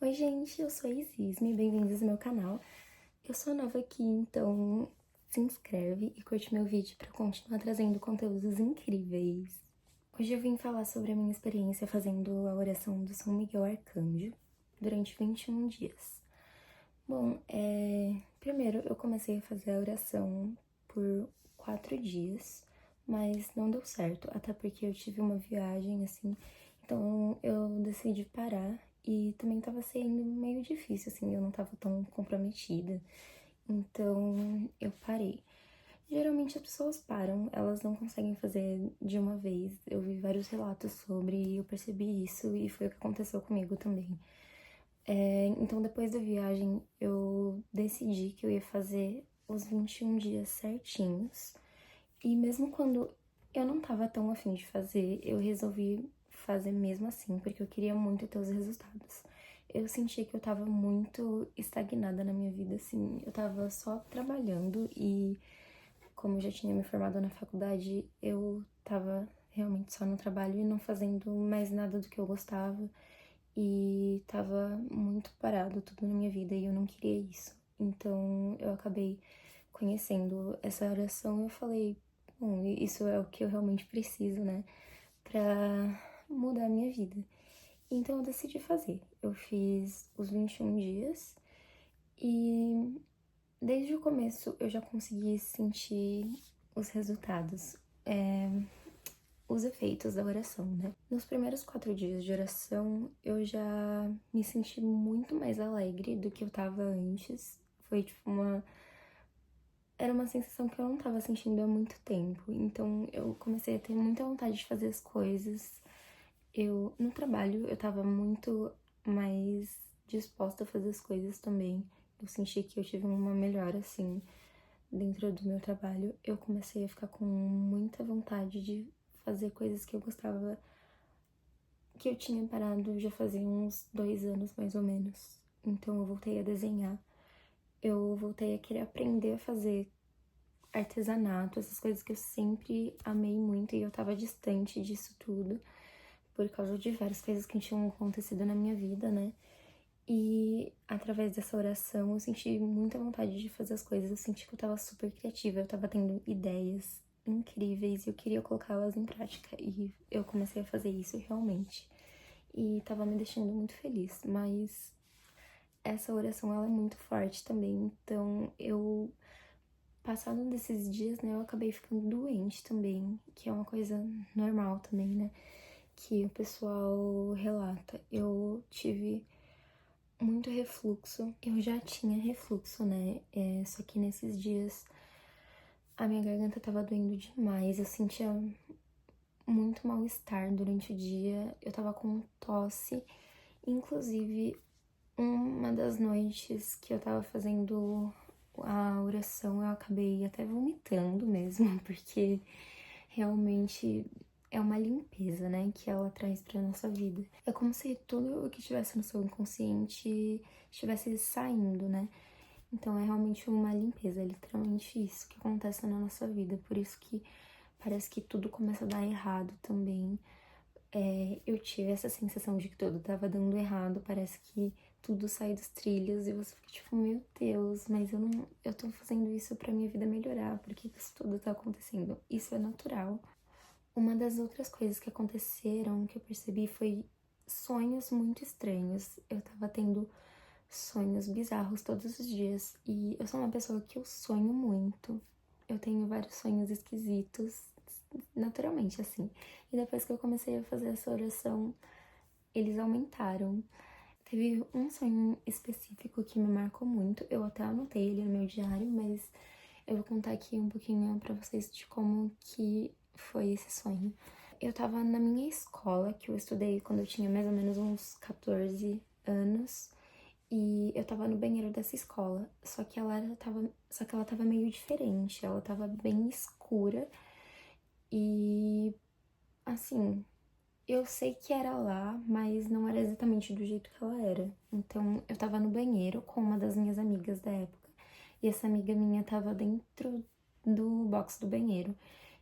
Oi, gente, eu sou a Isisme, bem-vindos ao meu canal. Eu sou nova aqui, então se inscreve e curte meu vídeo para continuar trazendo conteúdos incríveis. Hoje eu vim falar sobre a minha experiência fazendo a oração do São Miguel Arcanjo durante 21 dias. Bom, primeiro eu comecei a fazer a oração por 4 dias, mas não deu certo, até porque eu tive uma viagem, assim, então eu decidi parar e também tava sendo meio difícil, assim, eu não tava tão comprometida, então eu parei. Geralmente as pessoas param, elas não conseguem fazer de uma vez. Eu vi vários relatos sobre e eu percebi isso e foi o que aconteceu comigo também. Então, depois da viagem, eu decidi que eu ia fazer os 21 dias certinhos. E mesmo quando eu não tava tão afim de fazer, eu resolvi fazer mesmo assim, porque eu queria muito ter os resultados. Eu senti que eu tava muito estagnada na minha vida, assim. Eu tava só trabalhando e, como eu já tinha me formado na faculdade, eu tava realmente só no trabalho e não fazendo mais nada do que eu gostava e tava muito parado tudo na minha vida e eu não queria isso. Então eu acabei conhecendo essa oração e eu falei, bom, isso é o que eu realmente preciso, né, pra mudar a minha vida. Então eu decidi fazer. Eu fiz os 21 dias e desde o começo eu já consegui sentir os resultados. Os efeitos da oração, né? Nos primeiros 4 dias de oração, eu já me senti muito mais alegre do que eu tava antes. Foi tipo Era uma sensação que eu não tava sentindo há muito tempo. Então eu comecei a ter muita vontade de fazer as coisas. No trabalho, eu tava muito mais disposta a fazer as coisas também. Eu senti que eu tive uma melhora, assim, dentro do meu trabalho. Eu comecei a ficar com muita vontade de fazer coisas que eu gostava, que eu tinha parado já fazia uns 2 anos, mais ou menos. Então eu voltei a desenhar. Eu voltei a querer aprender a fazer artesanato, essas coisas que eu sempre amei muito e eu tava distante disso tudo por causa de várias coisas que tinham acontecido na minha vida, né? E através dessa oração eu senti muita vontade de fazer as coisas, eu senti que eu tava super criativa, eu tava tendo ideias incríveis e eu queria colocá-las em prática e eu comecei a fazer isso realmente. E tava me deixando muito feliz, mas essa oração ela é muito forte também, então passado desses dias, né, eu acabei ficando doente também, que é uma coisa normal também, né, que o pessoal relata. Eu tive muito refluxo, eu já tinha refluxo, né, só que nesses dias a minha garganta tava doendo demais, eu sentia muito mal-estar durante o dia, eu tava com tosse, inclusive uma das noites que eu tava fazendo a oração, eu acabei até vomitando mesmo, porque realmente é uma limpeza, né, que ela traz pra nossa vida. É como se tudo o que estivesse no seu inconsciente estivesse saindo, né? Então é realmente uma limpeza, é literalmente isso que acontece na nossa vida. Por isso que parece que tudo começa a dar errado também. Eu tive essa sensação de que tudo tava dando errado, parece que tudo sai dos trilhos e você fica tipo, meu Deus, mas eu tô fazendo isso pra minha vida melhorar, por que isso tudo tá acontecendo? Isso é natural. Uma das outras coisas que aconteceram que eu percebi foi sonhos muito estranhos. Eu tava tendo sonhos bizarros todos os dias e eu sou uma pessoa que eu sonho muito. Eu tenho vários sonhos esquisitos, naturalmente, assim. E depois que eu comecei a fazer essa oração, eles aumentaram. Teve um sonho específico que me marcou muito. Eu até anotei ele no meu diário, mas eu vou contar aqui um pouquinho pra vocês de como que foi esse sonho. Eu tava na minha escola, que eu estudei quando eu tinha mais ou menos uns 14 anos, e eu tava no banheiro dessa escola, só que ela tava meio diferente, ela tava bem escura e assim, eu sei que era lá, mas não era exatamente do jeito que ela era. Então, eu tava no banheiro com uma das minhas amigas da época, e essa amiga minha tava dentro do box do banheiro,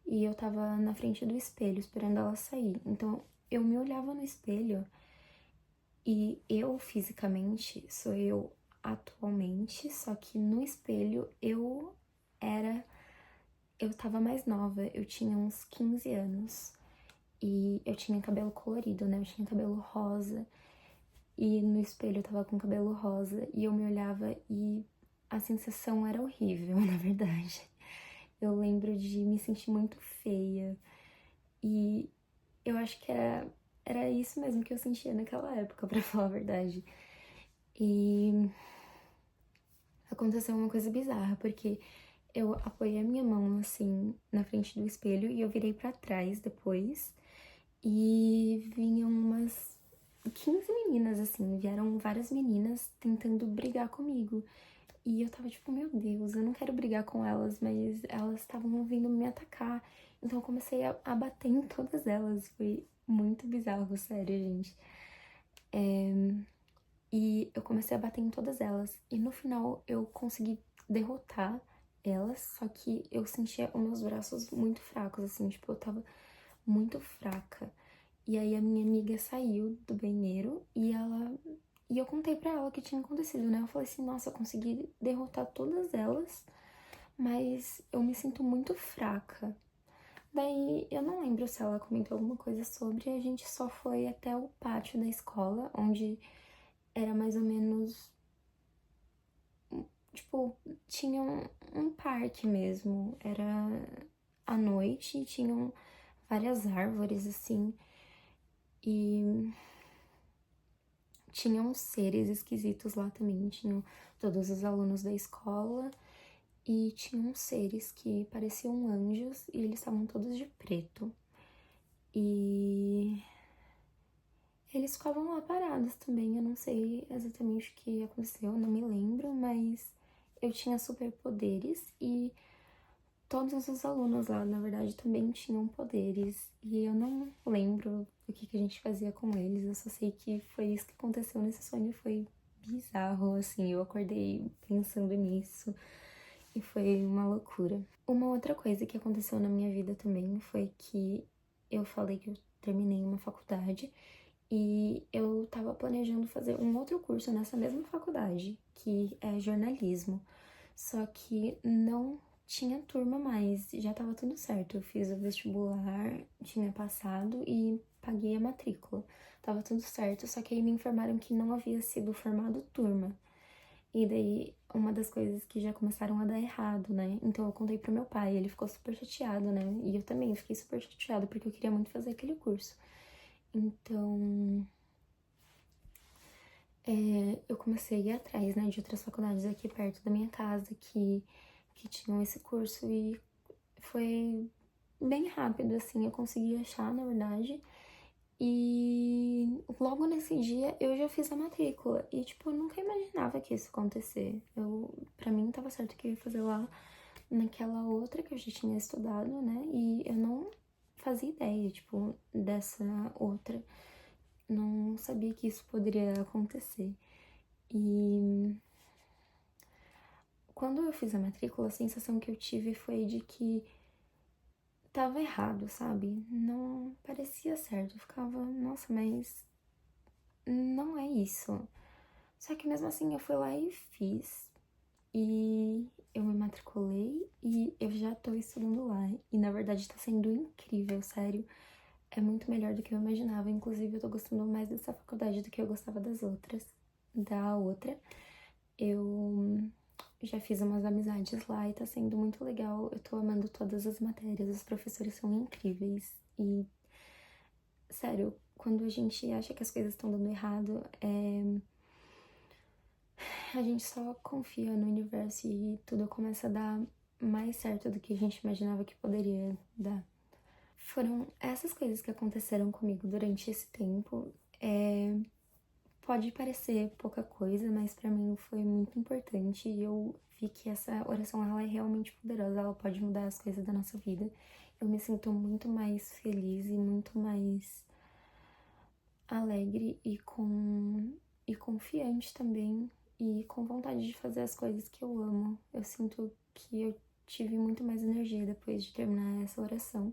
e eu tava na frente do espelho esperando ela sair. Então, eu me olhava no espelho E eu, fisicamente, sou eu atualmente, só que no espelho eu tava mais nova, eu tinha uns 15 anos. E eu tinha cabelo colorido, né? Eu tinha cabelo rosa. E no espelho eu tava com cabelo rosa. E eu me olhava e a sensação era horrível, na verdade. Eu lembro de me sentir muito feia. E eu acho que era isso mesmo que eu sentia naquela época, pra falar a verdade. E aconteceu uma coisa bizarra, porque eu apoiei a minha mão assim na frente do espelho e eu virei pra trás depois. E vinham umas 15 meninas, assim, vieram várias meninas tentando brigar comigo. E eu tava tipo, meu Deus, eu não quero brigar com elas, mas elas estavam vindo me atacar. Então eu comecei a bater em todas elas. Foi muito bizarro, sério, gente. E eu comecei a bater em todas elas. E no final eu consegui derrotar elas, só que eu sentia os meus braços muito fracos, assim, tipo, eu tava muito fraca. E aí a minha amiga saiu do banheiro e eu contei pra ela o que tinha acontecido, né? Eu falei assim, nossa, eu consegui derrotar todas elas, mas eu me sinto muito fraca. Daí eu não lembro se ela comentou alguma coisa sobre, a gente só foi até o pátio da escola, onde era mais ou menos, tipo, tinha um parque mesmo. Era à noite e tinham várias árvores assim. E tinham seres esquisitos lá também. Tinham todos os alunos da escola e tinham seres que pareciam anjos e eles estavam todos de preto. E eles ficavam lá parados também. Eu não sei exatamente o que aconteceu, não me lembro, mas eu tinha superpoderes e todos os alunos lá, na verdade, também tinham poderes. E eu não lembro o que a gente fazia com eles. Eu só sei que foi isso que aconteceu nesse sonho. Foi bizarro, assim. Eu acordei pensando nisso e foi uma loucura. Uma outra coisa que aconteceu na minha vida também foi que eu falei que eu terminei uma faculdade e eu tava planejando fazer um outro curso nessa mesma faculdade, que é jornalismo. Só que não tinha turma mais, já tava tudo certo. Eu fiz o vestibular, tinha passado e paguei a matrícula. Tava tudo certo, só que aí me informaram que não havia sido formado turma. E daí, uma das coisas que já começaram a dar errado, né? Então eu contei pro meu pai, ele ficou super chateado, né? E eu também fiquei super chateada, porque eu queria muito fazer aquele curso. Então, eu comecei a ir atrás, né, de outras faculdades aqui perto da minha casa que tinham esse curso e foi bem rápido, assim, eu consegui achar, na verdade. E logo nesse dia eu já fiz a matrícula. E, tipo, eu nunca imaginava que isso ia acontecer. Pra mim, tava certo que eu ia fazer lá naquela outra que eu já tinha estudado, né? E eu não fazia ideia, tipo, dessa outra. Não sabia que isso poderia acontecer. E quando eu fiz a matrícula, a sensação que eu tive foi de que tava errado, sabe? Não parecia certo. Eu ficava, nossa, mas não é isso. Só que mesmo assim eu fui lá e fiz. E eu me matriculei e eu já tô estudando lá. E na verdade tá sendo incrível, sério. É muito melhor do que eu imaginava. Inclusive, eu tô gostando mais dessa faculdade do que eu gostava das outras. Da outra. Eu já fiz umas amizades lá e tá sendo muito legal. Eu tô amando todas as matérias. Os professores são incríveis. E, sério, quando a gente acha que as coisas estão dando errado, a gente só confia no universo e tudo começa a dar mais certo do que a gente imaginava que poderia dar. Foram essas coisas que aconteceram comigo durante esse tempo. Pode parecer pouca coisa, mas pra mim foi muito importante e eu vi que essa oração ela é realmente poderosa, ela pode mudar as coisas da nossa vida. Eu me sinto muito mais feliz e muito mais alegre e confiante também e com vontade de fazer as coisas que eu amo. Eu sinto que eu tive muito mais energia depois de terminar essa oração.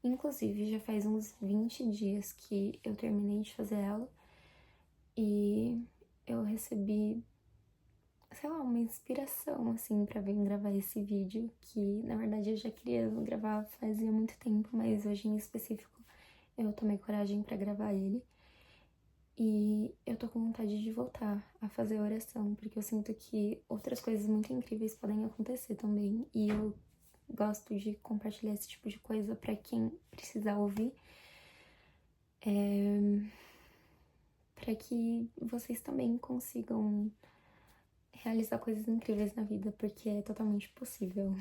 Inclusive, já faz uns 20 dias que eu terminei de fazer ela e eu recebi, sei lá, uma inspiração, assim, pra vir gravar esse vídeo, que na verdade eu já queria gravar fazia muito tempo, mas hoje em específico eu tomei coragem pra gravar ele. E eu tô com vontade de voltar a fazer oração, porque eu sinto que outras coisas muito incríveis podem acontecer também. E eu gosto de compartilhar esse tipo de coisa pra quem precisar ouvir. Pra que vocês também consigam realizar coisas incríveis na vida, porque é totalmente possível.